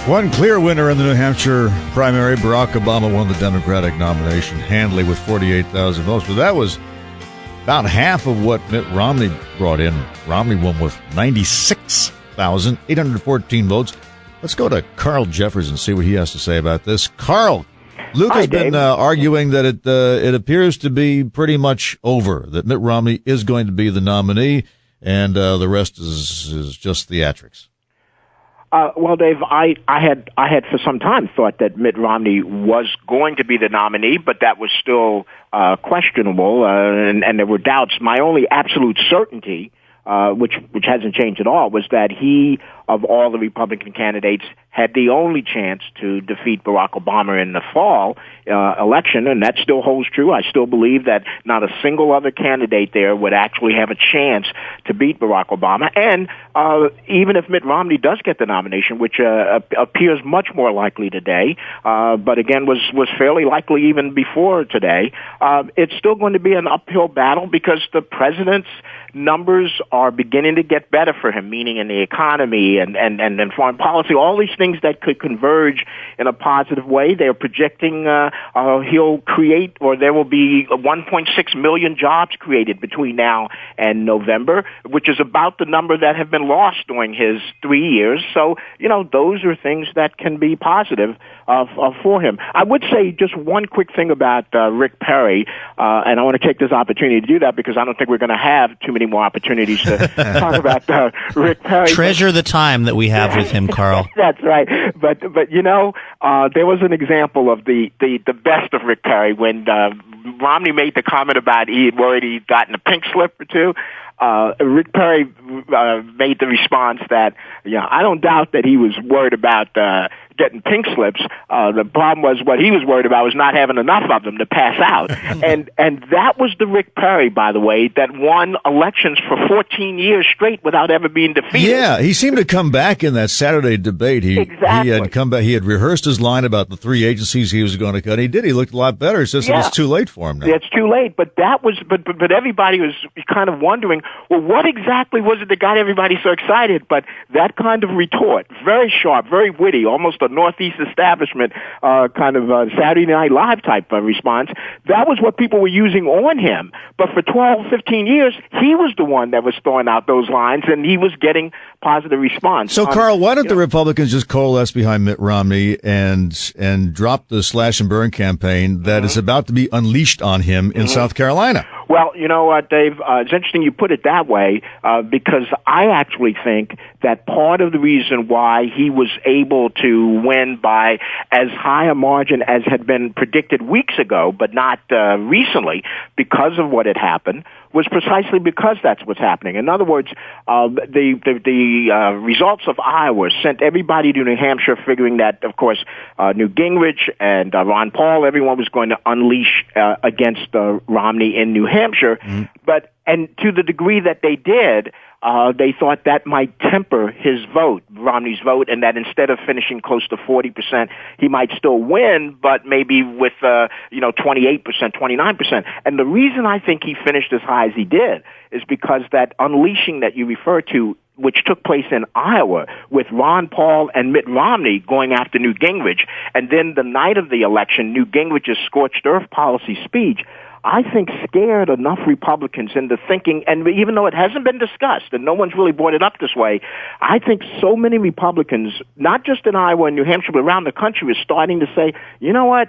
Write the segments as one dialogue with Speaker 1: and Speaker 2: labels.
Speaker 1: One clear winner in the New Hampshire primary. Barack Obama won the Democratic nomination handily with 48,000 votes, but that was about half of what Mitt Romney brought in. Romney won with 96,814 votes. Let's go to Carl Jeffers and see what he has to say about this. Carl, Luke has been arguing that it appears to be pretty much over, that Mitt Romney is going to be the nominee, and the rest is just theatrics.
Speaker 2: Well, Dave, I had for some time thought that Mitt Romney was going to be the nominee, but that was still questionable, and there were doubts. My only absolute certainty, which hasn't changed at all, was that he, of all the Republican candidates, had the only chance to defeat Barack Obama in the fall election, and that still holds true. I still believe that not a single other candidate there would actually have a chance to beat Barack Obama. And even if Mitt Romney does get the nomination, which appears much more likely today, but again was fairly likely even before today, it's still going to be an uphill battle because the president's numbers are beginning to get better for him, meaning in the economy and foreign policy, all these things that could converge in a positive way. They're projecting he'll create, or there will be 1.6 million jobs created between now and November, which is about the number that have been lost during his 3 years. So, those are things that can be positive for him. I would say just one quick thing about Rick Perry, and I want to take this opportunity to do that because I don't think we're going to have too many more opportunities to talk about Rick Perry.
Speaker 3: Treasure the time that we have with him, Carl.
Speaker 2: That's right. But there was an example of the best of Rick Perry when Romney made the comment about he had worried he'd gotten a pink slip or two. Rick Perry made the response that, I don't doubt that he was worried about getting pink slips. The problem was what he was worried about was not having enough of them to pass out. and that was the Rick Perry, by the way, that won elections for 14 years straight without ever being defeated.
Speaker 1: Yeah, he seemed to come back in that Saturday debate.
Speaker 2: Exactly.
Speaker 1: He had come back. He had rehearsed his line about the three agencies he was going to cut. He did. He looked a lot better. It's just that it's too late for him now.
Speaker 2: It's too late. But that was. But everybody was kind of wondering, well, what exactly was it that got everybody so excited? But that kind of retort, very sharp, very witty, almost a Northeast establishment kind of Saturday Night Live type response, that was what people were using on him. But for 12, 15 years, he was the one that was throwing out those lines, and he was getting positive response.
Speaker 1: So, Carl, why don't the Republicans just coalesce behind Mitt Romney and drop the slash and burn campaign that is about to be unleashed on him in South Carolina?
Speaker 2: Well, you know what, Dave? It's interesting you put it that way because I actually think that part of the reason why he was able to win by as high a margin as had been predicted weeks ago, but not recently, because of what had happened, was precisely because that's what's happening. In other words, the results of Iowa sent everybody to New Hampshire figuring that, of course, Newt Gingrich and Ron Paul, everyone was going to unleash against Romney in New Hampshire. And to the degree that they did, they thought that might temper his vote, Romney's vote, and that instead of finishing close to 40%, he might still win, but maybe with 28%, 29%. And the reason I think he finished as high as he did is because that unleashing that you refer to, which took place in Iowa with Ron Paul and Mitt Romney going after Newt Gingrich, and then the night of the election, Newt Gingrich's scorched earth policy speech, I think scared enough Republicans into thinking, and even though it hasn't been discussed and no one's really brought it up this way, I think so many Republicans, not just in Iowa and New Hampshire, but around the country, are starting to say, you know what,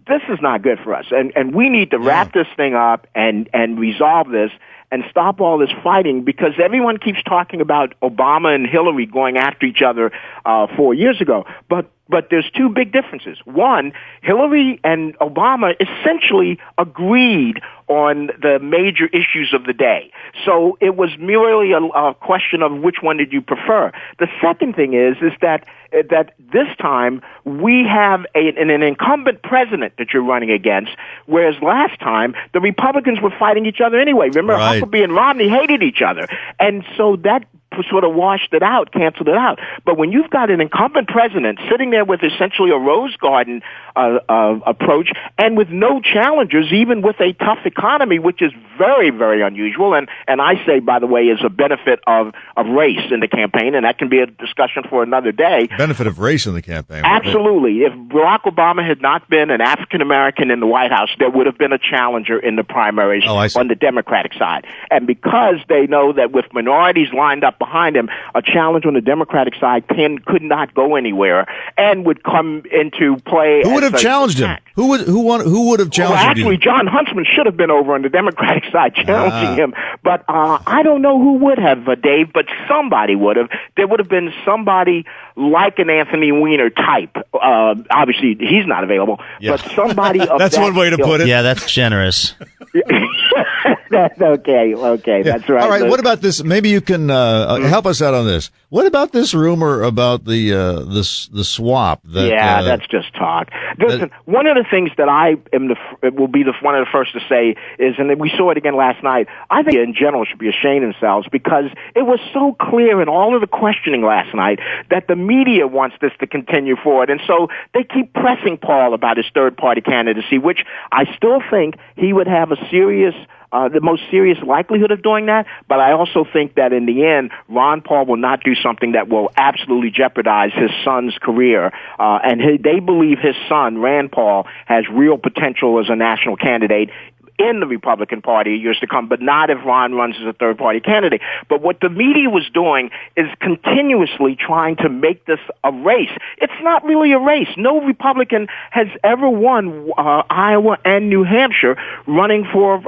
Speaker 2: this is not good for us, and we need to wrap this thing up and resolve this and stop all this fighting, because everyone keeps talking about Obama and Hillary going after each other 4 years ago. But there's two big differences. One, Hillary and Obama essentially agreed on the major issues of the day. So it was merely a question of which one did you prefer. The second thing is that this time we have an incumbent president that you're running against, whereas last time the Republicans were fighting each other anyway. Remember, Huckabee and Romney hated each other. And so that sort of washed it out, canceled it out. But when you've got an incumbent president sitting there with essentially a rose garden approach and with no challengers, even with a tough economy, which is very, very unusual, and I say, by the way, is a benefit of race in the campaign, and that can be a discussion for another day.
Speaker 1: Benefit of race in the campaign.
Speaker 2: Absolutely. If Barack Obama had not been an African American in the White House, there would have been a challenger in the primaries on the Democratic side. And because they know that with minorities lined up behind him, a challenge on the Democratic side could not go anywhere and would come into play.
Speaker 1: Who would have challenged him? Who would have challenged him?
Speaker 2: Well, actually, John Huntsman should have been over on the Democratic side challenging him. But I don't know who would have, Dave, but somebody would have. There would have been somebody like an Anthony Weiner type. Obviously, he's not available, but somebody of
Speaker 1: that's
Speaker 2: that
Speaker 1: one way to put it.
Speaker 3: Yeah, that's generous.
Speaker 2: That's okay. Okay, that's right.
Speaker 1: All right, what about this? Maybe you can help us out on this. What about this rumor about the swap?
Speaker 2: That's just talk. Listen, one of the things that I will be one of the first to say is, and we saw it again last night, I think in general should be ashamed of themselves because it was so clear in all of the questioning last night that the media wants this to continue forward. And so they keep pressing Paul about his third-party candidacy, which I still think he would have the most serious likelihood of doing that, but I also think that in the end, Ron Paul will not do something that will absolutely jeopardize his son's career. And they believe his son, Rand Paul, has real potential as a national candidate in the Republican Party years to come, but not if Ron runs as a third-party candidate. But what the media was doing is continuously trying to make this a race. It's not really a race. No Republican has ever won Iowa and New Hampshire running for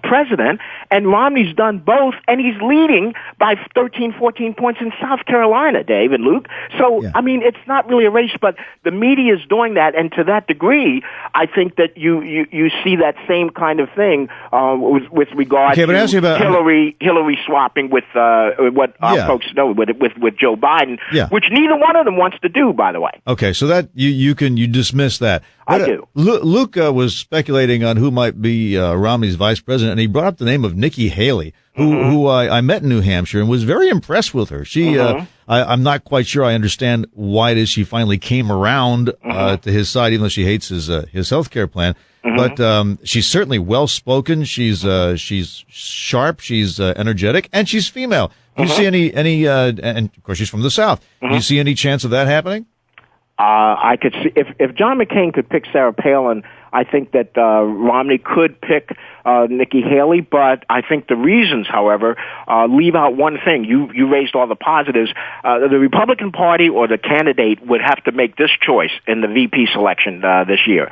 Speaker 2: president, and Romney's done both, and he's leading by 13, 14 points in South Carolina, Dave and Luke. So, I mean, it's not really a race, but the media is doing that, and to that degree, I think that you see that same kind of thing with regard to Hillary swapping with what our folks know with Joe Biden, which neither one of them wants to do, by the way.
Speaker 1: Okay, so that you dismiss that.
Speaker 2: I do.
Speaker 1: Luke was speculating on who might be Romney's vice president, and he brought up the name of Nikki Haley, who I met in New Hampshire and was very impressed with her. She, I'm not quite sure I understand why it is she finally came around to his side, even though she hates his health care plan. But she's certainly well spoken. She's sharp. She's energetic, and she's female. Do you see any? And of course, she's from the South. Do you see any chance of that happening?
Speaker 2: I could see if John McCain could pick Sarah Palin, I think that Romney could pick Nikki Haley. But I think the reasons, however, leave out one thing. You raised all the positives. The Republican Party or the candidate would have to make this choice in the VP selection this year.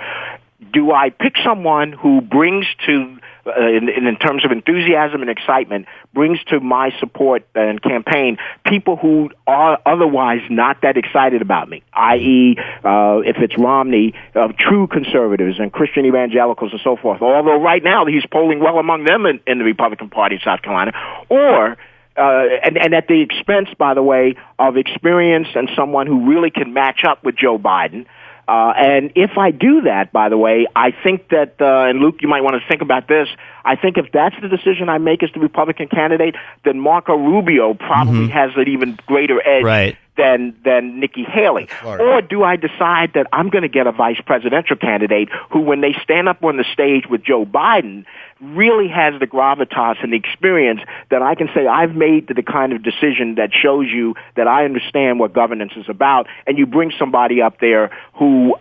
Speaker 2: Do I pick someone who brings to, in terms of enthusiasm and excitement, brings to my support and campaign people who are otherwise not that excited about me, i.e., if it's Romney, true conservatives and Christian evangelicals and so forth, although right now he's polling well among them in the Republican Party in South Carolina, or and at the expense, by the way, of experience and someone who really can match up with Joe Biden. And if I do that, by the way, I think that, and Luke, you might want to think about this, I think if that's the decision I make as the Republican candidate, then Marco Rubio probably has an even greater edge than Nikki Haley. Or do I decide that I'm going to get a vice presidential candidate who, when they stand up on the stage with Joe Biden, really has the gravitas and the experience that I can say I've made the kind of decision that shows you that I understand what governance is about, and you bring somebody up there who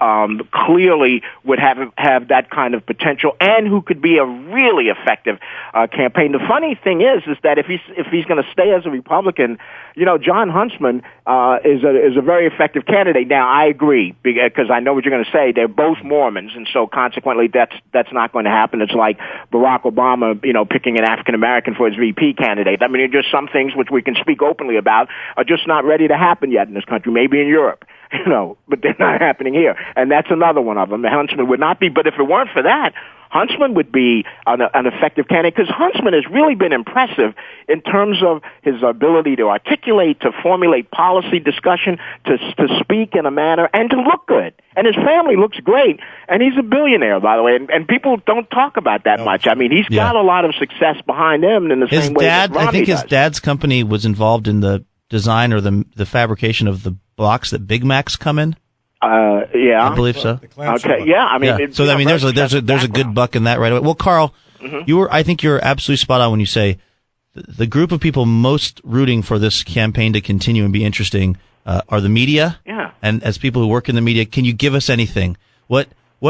Speaker 2: clearly would have that kind of potential and who could be a really effective campaign. The funny thing is that if he's going to stay as a Republican, John Huntsman is a very effective candidate. Now, I agree, because I know what you're going to say. They're both Mormons, and so consequently that's not going to happen. It's like Barack Obama, picking an African American for his VP candidate. I mean, just some things which we can speak openly about are just not ready to happen yet in this country, maybe in Europe. but they're not happening here. And that's another one of them. Huntsman would not be, but if it weren't for that, Huntsman would be an effective candidate, because Huntsman has really been impressive in terms of his ability to articulate, to formulate policy discussion, to speak in a manner, and to look good. And his family looks great, and he's a billionaire, by the way, and people don't talk about that much. I mean, he's got a lot of success behind him in the same way that Romney
Speaker 3: I think his
Speaker 2: does.
Speaker 3: dad's company was involved in the design or the fabrication of the box that Big Macs come in.
Speaker 2: Yeah,
Speaker 3: I believe so.
Speaker 2: Okay, yeah. I mean,
Speaker 3: so I mean, there's a good buck in that right away. Well, Carl, I think you're absolutely spot on when you say the group of people most rooting for this campaign to continue and be interesting are the media.
Speaker 2: Yeah.
Speaker 3: And as people who work in the media, can you give us anything? What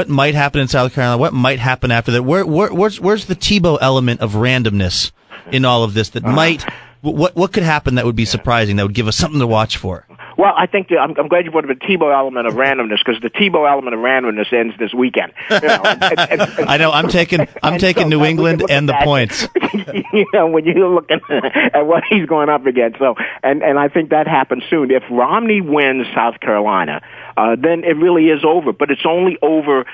Speaker 3: might happen in South Carolina? What might happen after that? Where's the Tebow element of randomness in all of this that might? What could happen that would be surprising, that would give us something to watch for?
Speaker 2: Well, I think I'm glad you brought up the Tebow element of randomness, because the Tebow element of randomness ends this weekend.
Speaker 3: I know. I'm taking New England and the points.
Speaker 2: When you're looking at what he's going up against. So, and I think that happens soon. If Romney wins South Carolina, then it really is over. But it's only over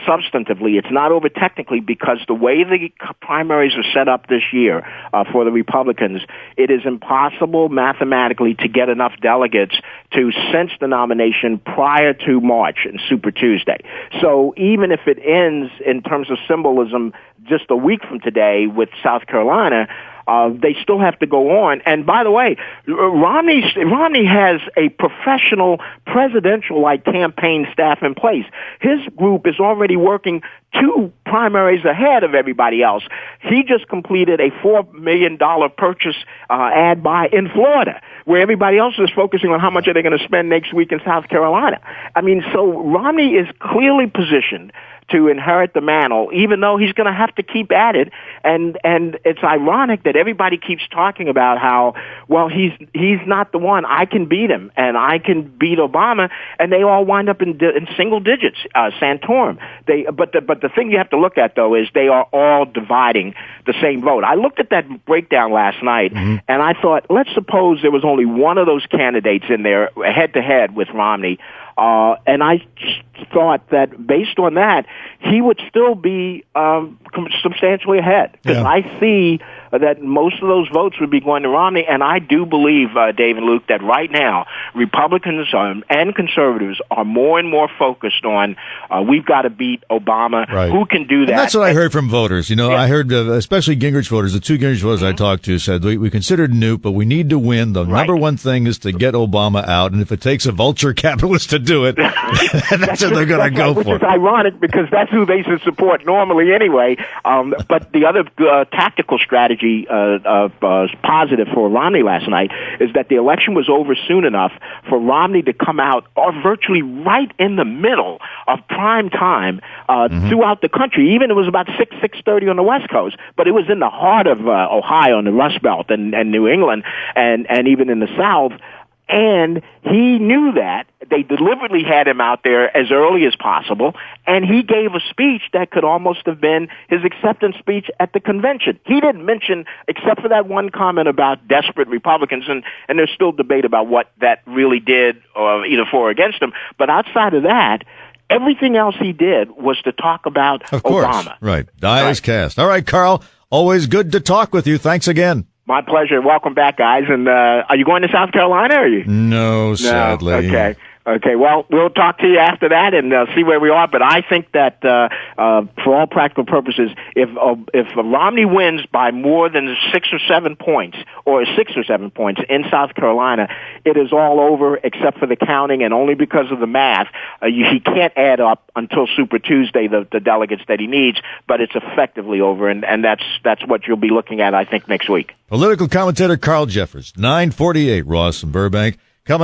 Speaker 2: substantively. It's not over technically, because the way the primaries are set up this year for the Republicans, it is impossible mathematically to get enough delegates to cinch the nomination prior to March and Super Tuesday. So even if it ends in terms of symbolism just a week from today with South Carolina, they still have to go on. And by the way, Romney has a professional presidential-like campaign staff in place. His group is already working 2 primaries ahead of everybody else. He just completed a $4 million purchase ad buy in Florida, where everybody else is focusing on how much are they going to spend next week in South Carolina. I mean, so Romney is clearly positioned to inherit the mantle, even though he's going to have to keep at it. And it's ironic that everybody keeps talking about how, well, he's not the one. I can beat him, and I can beat Obama, and they all wind up in single digits. Santorum. But the thing you have to look at, though, is they are all dividing the same vote. I looked at that breakdown last night, and I thought, let's suppose there was only one of those candidates in there head-to-head with Romney. And I thought that based on that, he would still be substantially ahead, because I see that most of those votes would be going to Romney. And I do believe, Dave and Luke, that right now Republicans and conservatives are more and more focused on we've got to beat Obama.
Speaker 1: Right.
Speaker 2: Who can do that?
Speaker 1: And that's what I heard from voters. I heard especially Gingrich voters, the 2 Gingrich voters I talked to said, we considered Newt, but we need to win. The number one thing is to get Obama out. And if it takes a vulture capitalist to do it, that's what they're going to go for.
Speaker 2: Which is ironic, because that's who they should support normally anyway. But the other tactical strategy positive for Romney last night is that the election was over soon enough for Romney to come out virtually right in the middle of prime time throughout the country. Even it was about 6:30 on the West Coast, but it was in the heart of Ohio and the Rust Belt and New England and even in the South. And he knew that. They deliberately had him out there as early as possible, and he gave a speech that could almost have been his acceptance speech at the convention. He didn't mention, except for that one comment about desperate Republicans, and there's still debate about what that really did, either for or against him. But outside of that, everything else he did was to talk about
Speaker 1: of course.
Speaker 2: Obama.
Speaker 1: Right. Die is cast. All right, Carl, always good to talk with you. Thanks again.
Speaker 2: My pleasure. Welcome back, guys. And are you going to South Carolina, or are you?
Speaker 1: No, sadly.
Speaker 2: Okay. Okay, well, we'll talk to you after that and see where we are. But I think that for all practical purposes, if Romney wins by more than 6 or 7 points, in South Carolina, it is all over except for the counting, and only because of the math. He can't add up until Super Tuesday the delegates that he needs, but it's effectively over, and that's what you'll be looking at, I think, next week.
Speaker 1: Political commentator Carl Jeffers, 948 Ross and Burbank.